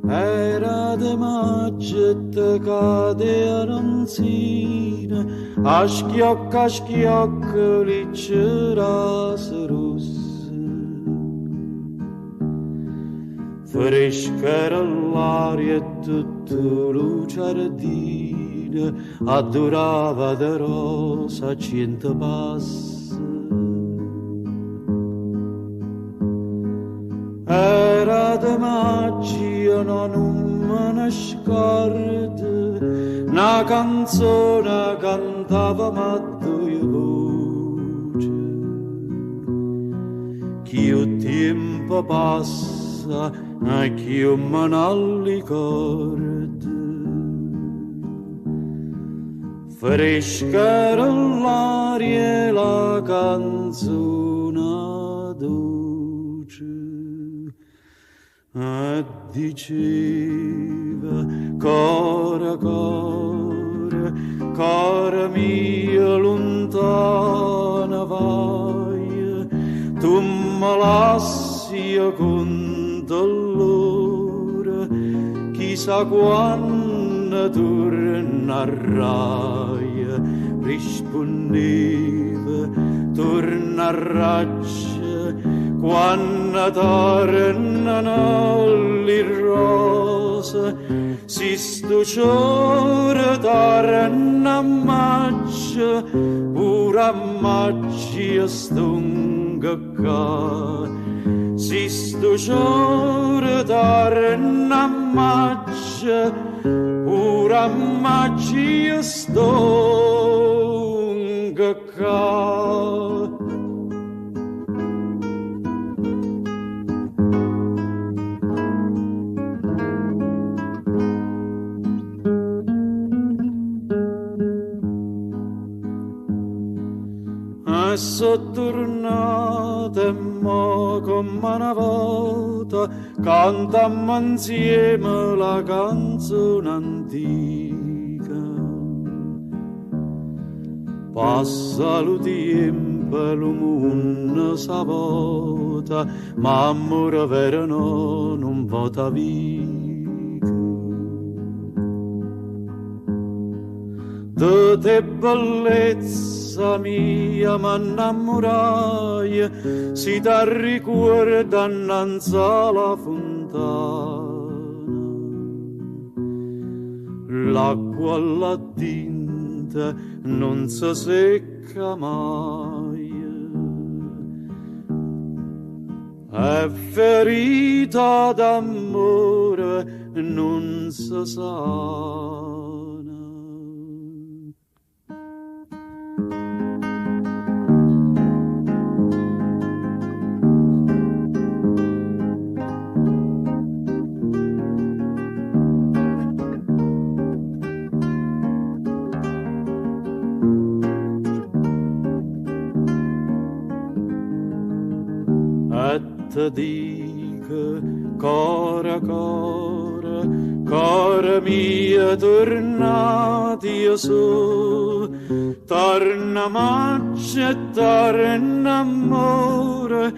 Era de maggetta cade aranzina, a schiocco li c'era rossa. Fresca era l'aria e tutto lo giardino, adorava de rosa cento passa. Era de maggio non me ne scordo, una canzone cantava ma due voci. Che il tempo passa e che io me ne ricordo. Fresca era l'aria e la canzone dolce. E diceva core, core, core mia lontana vai, tu me lasci con dolore, chissà quando tornerai. Rispondeva tornerai quando tornano le rose, si sto giorno torna a maggio, pure a maggio stunga qua. Si sto giorno torna a maggio, pure a maggio stunga qua. Sono tornata mo come una volta, cantammo insieme la canzone antica. Passa lo tempo e lo mondo s'avvota, ma amore vero no, non vota vita. De te bellezza mia m'innamorai, si ti ricorda innanzi alla fontana. L'acqua là tinta non si secca mai, è ferita d'amore non si sana. Te dico, core, core, core mia, tornati su, torna maggio e torna amore,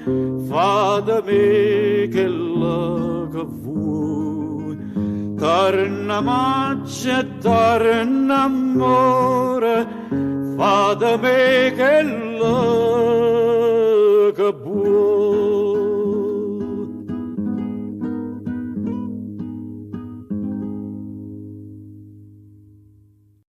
fa da me che lo che vuoi. Torna maggio e torna amore, fa da me che lo che vuoi.